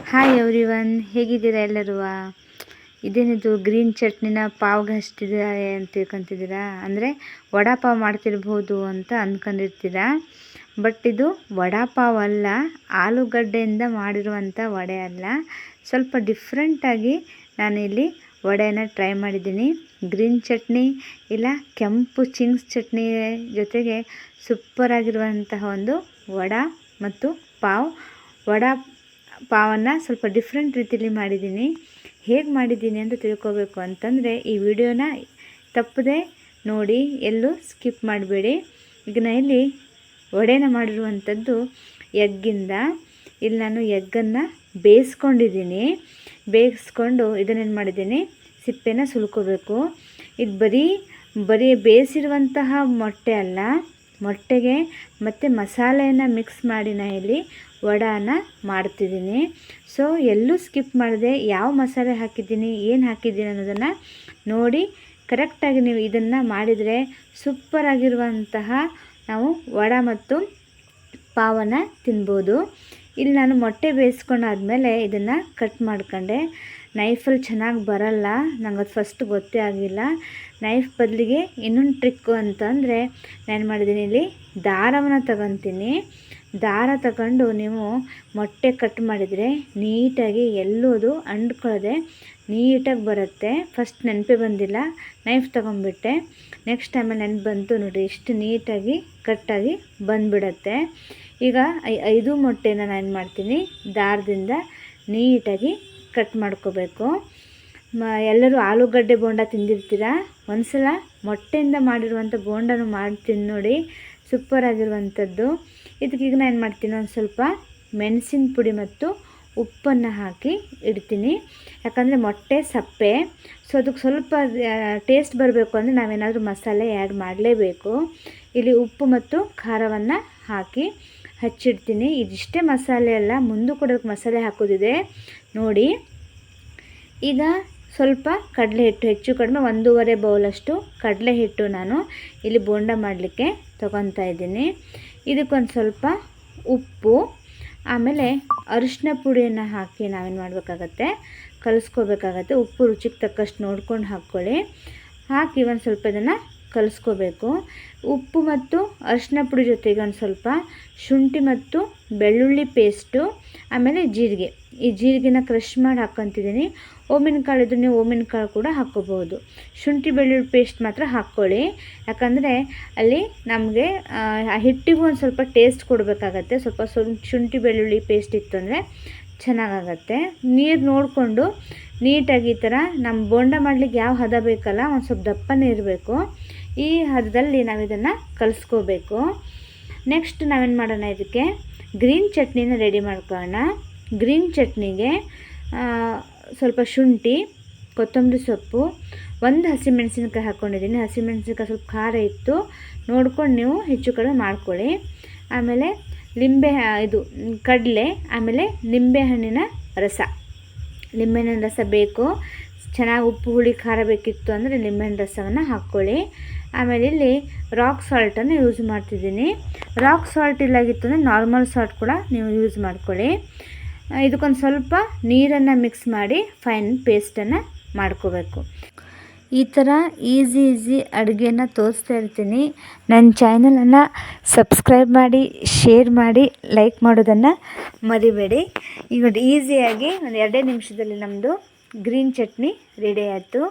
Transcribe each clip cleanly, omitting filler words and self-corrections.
Hi everyone, ಹೇಗಿದ್ದೀರಾ ಎಲ್ಲರೂ? ಇದೇನಿದು ಗ್ರೀನ್ ಚಟ್ನಿನ ಪಾವ್ಗೆ ಹಚ್ತಿದ್ದಾರೆ ಅಂತ ತಿಳ್ಕೊತಿದ್ದೀರಾ? ಅಂದರೆ ವಡಾ ಪಾವ್ ಮಾಡ್ತಿರ್ಬೋದು ಅಂತ ಅಂದ್ಕೊಂಡಿರ್ತೀರಾ. ಬಟ್ ಇದು ವಡಾ ಪಾವ್ ಅಲ್ಲ, ಆಲೂಗಡ್ಡೆಯಿಂದ ಮಾಡಿರುವಂಥ ವಡೆ ಅಲ್ಲ. ಸ್ವಲ್ಪ ಡಿಫ್ರೆಂಟಾಗಿ ನಾನಿಲ್ಲಿ ವಡೆಯನ್ನು ಟ್ರೈ ಮಾಡಿದ್ದೀನಿ. ಗ್ರೀನ್ ಚಟ್ನಿ ಇಲ್ಲ ಕೆಂಪು ಚಿಂಗ್ಸ್ ಚಟ್ನಿ ಜೊತೆಗೆ ಸೂಪರಾಗಿರುವಂತಹ ಒಂದು ವಡಾ ಮತ್ತು ಪಾವ್. ವಡಾ ಪಾವನ್ನು ಸ್ವಲ್ಪ ಡಿಫ್ರೆಂಟ್ ರೀತಿಯಲ್ಲಿ ಮಾಡಿದ್ದೀನಿ. ಹೇಗೆ ಮಾಡಿದ್ದೀನಿ ಅಂತ ತಿಳ್ಕೊಬೇಕು ಅಂತಂದರೆ ಈ ವಿಡಿಯೋನ ತಪ್ಪದೆ ನೋಡಿ, ಎಲ್ಲೂ ಸ್ಕಿಪ್ ಮಾಡಬೇಡಿ. ಈಗ ನಾನು ಇಲ್ಲಿ ವಡೆನ ಮಾಡಿರುವಂಥದ್ದು ಎಗ್ಗಿಂದ. ಇಲ್ಲಿ ನಾನು ಎಗ್ಗನ್ನು ಬೇಯಿಸ್ಕೊಂಡಿದ್ದೀನಿ. ಬೇಯಿಸ್ಕೊಂಡು ಇದನ್ನೇನು ಮಾಡಿದ್ದೀನಿ, ಸಿಪ್ಪೆನ ಸುಲ್ಕೋಬೇಕು. ಇದು ಬರೀ ಬೇಯಿಸಿರುವಂತಹ ಮೊಟ್ಟೆ ಅಲ್ಲ, ಮೊಟ್ಟೆಗೆ ಮತ್ತು ಮಸಾಲೆಯನ್ನು ಮಿಕ್ಸ್ ಮಾಡಿ ನಾನು ಇಲ್ಲಿ ವಡಾನ ಮಾಡ್ತಿದ್ದೀನಿ. ಸೊ ಎಲ್ಲೂ ಸ್ಕಿಪ್ ಮಾಡಿದೆ, ಯಾವ ಮಸಾಲೆ ಹಾಕಿದ್ದೀನಿ, ಏನು ಹಾಕಿದ್ದೀನಿ ಅನ್ನೋದನ್ನು ನೋಡಿ ಕರೆಕ್ಟಾಗಿ ನೀವು ಇದನ್ನು ಮಾಡಿದರೆ ಸೂಪರಾಗಿರುವಂತಹ ನಾವು ವಡಾ ಮತ್ತು ಪಾವನ್ನು ತಿನ್ಬೋದು. ಇಲ್ಲಿ ನಾನು ಮೊಟ್ಟೆ ಬೇಯಿಸ್ಕೊಂಡಾದ್ಮೇಲೆ ಇದನ್ನು ಕಟ್ ಮಾಡ್ಕೊಂಡೆ. ನೈಫಲ್ಲಿ ಚೆನ್ನಾಗಿ ಬರಲ್ಲ, ನಂಗೆ ಅದು ಫಸ್ಟ್ ಗೊತ್ತೇ ಆಗಿಲ್ಲ. ನೈಫ್ ಬದಲಿಗೆ ಇನ್ನೊಂದು ಟ್ರಿಕ್ಕು ಅಂತಂದರೆ ನಾನು ಮಾಡಿದ್ದೀನಿ, ಇಲ್ಲಿ ದಾರವನ್ನು ತಗೊತೀನಿ. ದಾರ ತಗೊಂಡು ನೀವು ಮೊಟ್ಟೆ ಕಟ್ ಮಾಡಿದರೆ ನೀಟಾಗಿ ಎಲ್ಲೋದು ಅಂಡ್ಕೊಳ್ಳದೆ ನೀಟಾಗಿ ಬರುತ್ತೆ. ಫಸ್ಟ್ ನೆನಪೇ ಬಂದಿಲ್ಲ, ನೈಫ್ ತೊಗೊಂಡ್ಬಿಟ್ಟೆ. ನೆಕ್ಸ್ಟ್ ಆಮೇಲೆ ನೆನಪು ಬಂತು, ನೋಡಿ ಎಷ್ಟು ನೀಟಾಗಿ ಕಟ್ಟಾಗಿ ಬಂದುಬಿಡತ್ತೆ. ಈಗ 5 ಮೊಟ್ಟೆನ ನಾನು ಏನು ಮಾಡ್ತೀನಿ, ದಾರದಿಂದ ನೀಟಾಗಿ ಕಟ್ ಮಾಡ್ಕೋಬೇಕು. ಎಲ್ಲರೂ ಆಲೂಗಡ್ಡೆ ಬೋಂಡ ತಿಂದಿರ್ತೀರ, ಒಂದ್ಸಲ ಮೊಟ್ಟೆಯಿಂದ ಮಾಡಿರುವಂಥ ಬೋಂಡನೂ ಮಾಡ್ತೀನಿ ನೋಡಿ, ಸೂಪರಾಗಿರುವಂಥದ್ದು. ಇದಕ್ಕೀಗ ನಾನು ಏನು ಮಾಡ್ತೀನಿ, ಒಂದು ಸ್ವಲ್ಪ ಮೆಣಸಿನ ಪುಡಿ ಮತ್ತು ಉಪ್ಪನ್ನು ಹಾಕಿ ಇಡ್ತೀನಿ. ಯಾಕಂದರೆ ಮೊಟ್ಟೆ ಸಪ್ಪೆ, ಸೊ ಅದಕ್ಕೆ ಸ್ವಲ್ಪ ಟೇಸ್ಟ್ ಬರಬೇಕು ಅಂದರೆ ನಾವೇನಾದರೂ ಮಸಾಲೆ ಆ್ಯಡ್ ಮಾಡಲೇಬೇಕು. ಇಲ್ಲಿ ಉಪ್ಪು ಮತ್ತು ಖಾರವನ್ನು ಹಾಕಿ ಹಚ್ಚಿಡ್ತೀನಿ. ಇದಿಷ್ಟೇ ಮಸಾಲೆ ಅಲ್ಲ, ಮುಂದೆ ಕೂಡ ಮಸಾಲೆ ಹಾಕೋದಿದೆ ನೋಡಿ. ಈಗ ಸ್ವಲ್ಪ ಕಡಲೆ ಹಿಟ್ಟು, ಹೆಚ್ಚು ಕಡಿಮೆ 1.5 ಬೌಲಷ್ಟು ಕಡಲೆ ಹಿಟ್ಟು ನಾನು ಇಲ್ಲಿ ಬೋಂಡ ಮಾಡಲಿಕ್ಕೆ ತೊಗೊತಾ ಇದ್ದೀನಿ. ಇದಕ್ಕೊಂದು ಸ್ವಲ್ಪ ಉಪ್ಪು, ಆಮೇಲೆ ಅರಿಶಿನ ಪುಡಿಯನ್ನು ಹಾಕಿ ನಾವೇನು ಮಾಡಬೇಕಾಗತ್ತೆ, ಕಲಿಸ್ಕೋಬೇಕಾಗತ್ತೆ. ಉಪ್ಪು ರುಚಿಗೆ ತಕ್ಕಷ್ಟು ನೋಡ್ಕೊಂಡು ಹಾಕ್ಕೊಳ್ಳಿ. ಹಾಕಿ ಒಂದು ಸ್ವಲ್ಪ ಇದನ್ನು ಕಲಿಸ್ಕೋಬೇಕು. ಉಪ್ಪು ಮತ್ತು ಅರಿಶಿನ ಪುಡಿ ಜೊತೆಗೆ ಒಂದು ಸ್ವಲ್ಪ ಶುಂಠಿ ಮತ್ತು ಬೆಳ್ಳುಳ್ಳಿ ಪೇಸ್ಟು, ಆಮೇಲೆ ಜೀರಿಗೆ. ಈ ಜೀರಿಗೆನ ಕ್ರಷ್ ಮಾಡಿ ಹಾಕ್ಕೊತಿದ್ದೀನಿ. ಓಮಿನ ಕಾಳು ಇದ್ದರೆ ನೀವು ಓಮಿನ ಕಾಳು ಕೂಡ ಹಾಕ್ಕೋಬೋದು. ಶುಂಠಿ ಬೆಳ್ಳುಳ್ಳಿ ಪೇಸ್ಟ್ ಮಾತ್ರ ಹಾಕ್ಕೊಳ್ಳಿ, ಯಾಕಂದರೆ ಅಲ್ಲಿ ನಮಗೆ ಹಿಟ್ಟಿಗೂ ಒಂದು ಸ್ವಲ್ಪ ಟೇಸ್ಟ್ ಕೊಡಬೇಕಾಗತ್ತೆ. ಸ್ವಲ್ಪ ಶುಂಠಿ ಬೆಳ್ಳುಳ್ಳಿ ಪೇಸ್ಟ್ ಇತ್ತು ಅಂದರೆ ಚೆನ್ನಾಗಾಗತ್ತೆ. ನೀರು ನೋಡಿಕೊಂಡು ನೀಟಾಗಿ ಈ ಥರ ನಮ್ಮ ಬೋಂಡ ಮಾಡಲಿಕ್ಕೆ ಯಾವ ಹದ ಬೇಕಲ್ಲ, ಒಂದು ಸ್ವಲ್ಪ ದಪ್ಪನೇ ಇರಬೇಕು. ಈ ಹದದಲ್ಲಿ ನಾವು ಇದನ್ನು ಕಲಿಸ್ಕೋಬೇಕು. ನೆಕ್ಸ್ಟ್ ನಾವೇನು ಮಾಡೋಣ, ಇದಕ್ಕೆ ಗ್ರೀನ್ ಚಟ್ನಿನ ರೆಡಿ ಮಾಡ್ಕೊಳ್ಳೋಣ. ಗ್ರೀನ್ ಚಟ್ನಿಗೆ ಸ್ವಲ್ಪ ಶುಂಠಿ, ಕೊತ್ತಂಬರಿ ಸೊಪ್ಪು, 1 ಹಸಿಮೆಣಸಿನ್ಕಾಯಿ ಹಾಕ್ಕೊಂಡಿದ್ದೀನಿ. ಹಸಿಮೆಣಸಿನ್ಕಾಯಿ ಸ್ವಲ್ಪ ಖಾರ ಇತ್ತು, ನೋಡ್ಕೊಂಡು ನೀವು ಹೆಚ್ಚು ಕಡಿಮೆ ಮಾಡ್ಕೊಳ್ಳಿ. ಆಮೇಲೆ ಇದು ಕಡಲೆ, ಆಮೇಲೆ ಲಿಂಬೆಹಣ್ಣಿನ ರಸ. ಲಿಂಬೆಹಣ್ಣಿನ ರಸ ಬೇಕು, ಚೆನ್ನಾಗಿ ಉಪ್ಪು ಹುಳಿ ಖಾರ ಬೇಕಿತ್ತು ಅಂದರೆ ಲಿಂಬೆಹಣ್ಣಿನ ರಸವನ್ನು ಹಾಕ್ಕೊಳ್ಳಿ. ಆಮೇಲೆ ಇಲ್ಲಿ ರಾಕ್ ಸಾಲ್ಟನ್ನು ಯೂಸ್ ಮಾಡ್ತಿದ್ದೀನಿ. ರಾಕ್ ಸಾಲ್ಟ್ ಇಲ್ಲಾಗಿತ್ತು ಅಂದರೆ ನಾರ್ಮಲ್ ಸಾಲ್ಟ್ ಕೂಡ ನೀವು ಯೂಸ್ ಮಾಡ್ಕೊಳ್ಳಿ. ಇದಕ್ಕೊಂದು ಸ್ವಲ್ಪ ನೀರನ್ನು ಮಿಕ್ಸ್ ಮಾಡಿ ಫೈನ್ ಪೇಸ್ಟನ್ನು ಮಾಡ್ಕೋಬೇಕು. ಈ ಥರ ಈಸಿ ಅಡುಗೆನ ತೋರಿಸ್ತಾ ಇರ್ತೀನಿ. ನನ್ನ ಚಾನಲನ್ನು ಸಬ್ಸ್ಕ್ರೈಬ್ ಮಾಡಿ, ಶೇರ್ ಮಾಡಿ, ಲೈಕ್ ಮಾಡೋದನ್ನು ಮರಿಬೇಡಿ. ಈಗ ಈಸಿಯಾಗಿ ಒಂದು 2 ನಿಮಿಷದಲ್ಲಿ ನಮ್ಮದು ಗ್ರೀನ್ ಚಟ್ನಿ ರೆಡಿ ಆಯಿತು.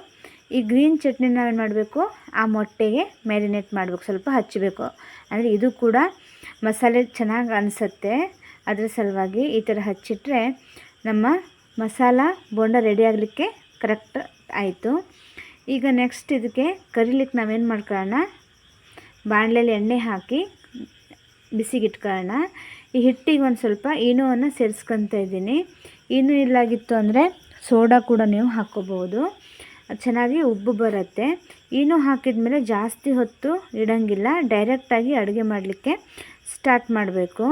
ಈ ಗ್ರೀನ್ ಚಟ್ನಿ ನಾವೇನು ಮಾಡಬೇಕು, ಆ ಮೊಟ್ಟೆಗೆ ಮ್ಯಾರಿನೇಟ್ ಮಾಡಬೇಕು, ಸ್ವಲ್ಪ ಹಚ್ಚಬೇಕು. ಅಂದರೆ ಇದು ಕೂಡ ಮಸಾಲೆ ಚೆನ್ನಾಗಿ ಅನಿಸುತ್ತೆ, ಅದರ ಸಲುವಾಗಿ ಈ ಥರ ಹಚ್ಚಿಟ್ರೆ ನಮ್ಮ ಮಸಾಲ ಬೋಂಡ ರೆಡಿ ಆಗಲಿಕ್ಕೆ ಕರೆಕ್ಟ್ ಆಯಿತು. ಈಗ ನೆಕ್ಸ್ಟ್ ಇದಕ್ಕೆ ಕರಿಲಿಕ್ಕೆ ನಾವೇನು ಮಾಡ್ಕೊಳ್ಳೋಣ, ಬಾಣಲೆಯಲ್ಲಿ ಎಣ್ಣೆ ಹಾಕಿ ಬಿಸಿಗಿಟ್ಕೊಳ್ಳೋಣ. ಈ ಹಿಟ್ಟಿಗೆ ಒಂದು ಸ್ವಲ್ಪ ಈನೋವನ್ನು ಸೇರಿಸ್ಕೊತಾ ಇದ್ದೀನಿ. ಈನೋ ಇಲ್ಲಾಗಿತ್ತು ಅಂದರೆ ಸೋಡಾ ಕೂಡ ನೀವು ಹಾಕ್ಕೋಬೋದು, ಚೆನ್ನಾಗಿ ಉಬ್ಬು ಬರುತ್ತೆ. ಈನೋ ಹಾಕಿದ ಮೇಲೆ ಜಾಸ್ತಿ ಹೊತ್ತು ಇಡೋಂಗಿಲ್ಲ, ಡೈರೆಕ್ಟಾಗಿ ಅಡುಗೆ ಮಾಡಲಿಕ್ಕೆ ಸ್ಟಾರ್ಟ್ ಮಾಡಬೇಕು.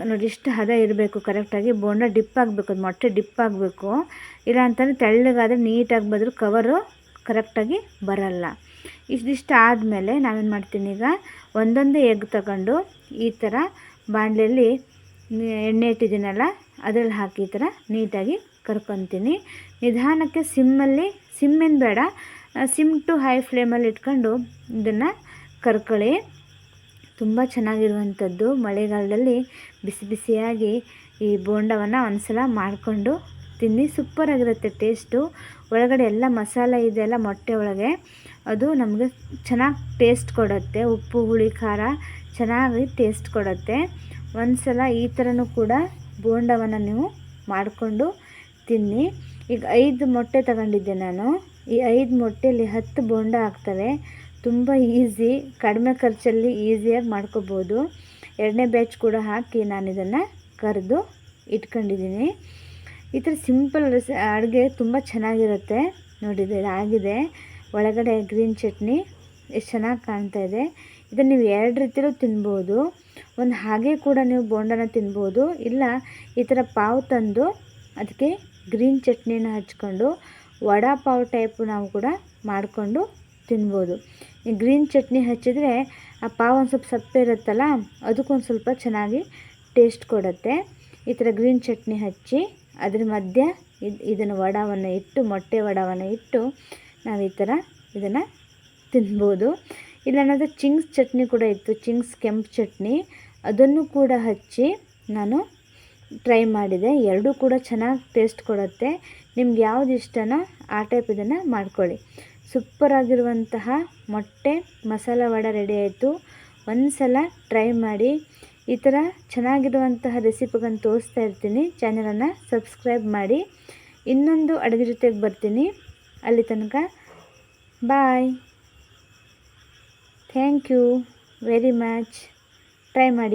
ನೋಡಿ ಇಷ್ಟು ಹದ ಇರಬೇಕು ಕರೆಕ್ಟಾಗಿ. ಬೋಂಡ ಡಿಪ್ ಆಗಬೇಕು, ಅದು ಮೊಟ್ಟೆ ಡಿಪ್ ಆಗಬೇಕು. ಇಲ್ಲ ಅಂತಂದರೆ ತೆಳ್ಳಗಾದರೆ ನೀಟಾಗಿ ಬಂದರೂ ಕವರು ಕರೆಕ್ಟಾಗಿ ಬರಲ್ಲ. ಇಷ್ಟಿಷ್ಟು ಆದಮೇಲೆ ನಾವೇನು ಮಾಡ್ತೀನಿ, ಈಗ ಒಂದೊಂದೇ ಎಗ್ ತಗೊಂಡು ಈ ಥರ ಬಾಣಲೆಯಲ್ಲಿ ಎಣ್ಣೆ ಇಟ್ಟಿದ್ದೀನಲ್ಲ ಅದರಲ್ಲಿ ಹಾಕಿ ಈ ಥರ ನೀಟಾಗಿ ಕರ್ಕೊತೀನಿ. ನಿಧಾನಕ್ಕೆ ಸಿಮ್ಮೇನು ಬೇಡ, ಸಿಮ್ ಟು ಹೈ ಫ್ಲೇಮಲ್ಲಿ ಇಟ್ಕೊಂಡು ಇದನ್ನು ಕರ್ಕೊಳ್ಳಿ. ತುಂಬ ಚೆನ್ನಾಗಿರುವಂಥದ್ದು. ಮಳೆಗಾಲದಲ್ಲಿ ಬಿಸಿ ಬಿಸಿಯಾಗಿ ಈ ಬೋಂಡವನ್ನು ಒಂದ್ಸಲ ಮಾಡಿಕೊಂಡು ತಿನ್ನಿ, ಸೂಪರಾಗಿರುತ್ತೆ ಟೇಸ್ಟು. ಒಳಗಡೆ ಎಲ್ಲ ಮಸಾಲೆ ಇದೆಲ್ಲ ಮೊಟ್ಟೆ ಒಳಗೆ, ಅದು ನಮಗೆ ಚೆನ್ನಾಗಿ ಟೇಸ್ಟ್ ಕೊಡುತ್ತೆ. ಉಪ್ಪು ಹುಳಿ ಖಾರ ಚೆನ್ನಾಗಿ ಟೇಸ್ಟ್ ಕೊಡುತ್ತೆ. ಒಂದ್ಸಲ ಈ ಥರನೂ ಕೂಡ ಬೋಂಡವನ್ನು ನೀವು ಮಾಡಿಕೊಂಡು ತಿನ್ನಿ. ಈಗ 5 ಮೊಟ್ಟೆ ತಗೊಂಡಿದ್ದೆ ನಾನು. ಈ 5 ಮೊಟ್ಟೆಯಲ್ಲಿ 10 ಬೋಂಡ ಆಗ್ತವೆ. ತುಂಬ ಈಸಿ, ಕಡಿಮೆ ಖರ್ಚಲ್ಲಿ ಈಸಿಯಾಗಿ ಮಾಡ್ಕೋಬೋದು. 2ನೇ ಬ್ಯಾಚ್ ಕೂಡ ಹಾಕಿ ನಾನು ಇದನ್ನು ಕರೆದು ಇಟ್ಕೊಂಡಿದ್ದೀನಿ. ಈ ಥರ ಸಿಂಪಲ್ ಅಡುಗೆ ತುಂಬ ಚೆನ್ನಾಗಿರುತ್ತೆ. ನೋಡಿದರೆ ಆಗಿದೆ. ಒಳಗಡೆ ಗ್ರೀನ್ ಚಟ್ನಿ ಎಷ್ಟು ಚೆನ್ನಾಗಿ ಕಾಣ್ತಾ ಇದೆ. ಇದನ್ನು ನೀವು 2 ರೀತಿಲೂ ತಿನ್ಬೋದು. ಒಂದು ಹಾಗೆ ಕೂಡ ನೀವು ಬೋಂಡನ ತಿನ್ಬೋದು, ಇಲ್ಲ ಈ ಥರ ಪಾವ್ ತಂದು ಅದಕ್ಕೆ ಗ್ರೀನ್ ಚಟ್ನಿನ ಹಚ್ಕೊಂಡು ವಡಾ ಪಾವ್ ಟೈಪು ನಾವು ಕೂಡ ಮಾಡಿಕೊಂಡು ತಿನ್ಬೋದು. ಈ ಗ್ರೀನ್ ಚಟ್ನಿ ಹಚ್ಚಿದರೆ ಆ ಪಾವ್ ಒಂದು ಸ್ವಲ್ಪ ಸಪ್ಪೆ ಇರುತ್ತಲ್ಲ, ಅದಕ್ಕೊಂದು ಸ್ವಲ್ಪ ಚೆನ್ನಾಗಿ ಟೇಸ್ಟ್ ಕೊಡುತ್ತೆ. ಈ ಥರ ಗ್ರೀನ್ ಚಟ್ನಿ ಹಚ್ಚಿ ಅದ್ರ ಮಧ್ಯೆ ಇದನ್ನು ವಡಾವನ್ನು ಇಟ್ಟು, ಮೊಟ್ಟೆ ವಡಾವನ್ನು ಇಟ್ಟು ನಾವು ಈ ಥರ ಇದನ್ನು ತಿನ್ಬೋದು. ಇಲ್ಲಾಂದರೆ ಚಿಂಗ್ಸ್ ಚಟ್ನಿ ಕೂಡ ಇತ್ತು, ಚಿಂಗ್ಸ್ ಕೆಂಪು ಚಟ್ನಿ, ಅದನ್ನು ಕೂಡ ಹಚ್ಚಿ ನಾನು ಟ್ರೈ ಮಾಡಿದೆ. ಎರಡೂ ಕೂಡ ಚೆನ್ನಾಗಿ ಟೇಸ್ಟ್ ಕೊಡುತ್ತೆ. ನಿಮ್ಗೆ ಯಾವುದು ಇಷ್ಟನೋ ಆ ಟೈಪ್ ಇದನ್ನು ಮಾಡ್ಕೊಳ್ಳಿ. ಸೂಪರಾಗಿರುವಂತಹ ಮೊಟ್ಟೆ ಮಸಾಲ ವಡೆ ರೆಡಿ ಆಯಿತು. ಒಂದು ಸಲ ಟ್ರೈ ಮಾಡಿ. ಈ ಥರ ಚೆನ್ನಾಗಿರುವಂತಹ ರೆಸಿಪಿಗಳನ್ನು ತೋರಿಸ್ತಾ ಇರ್ತೀನಿ. ಚಾನಲನ್ನು ಸಬ್ಸ್ಕ್ರೈಬ್ ಮಾಡಿ. ಇನ್ನೊಂದು ಅಡುಗೆ ಜೊತೆಗೆ ಬರ್ತೀನಿ. ಅಲ್ಲಿ ತನಕ bye. Thank you very much. Try ಮಾಡಿ.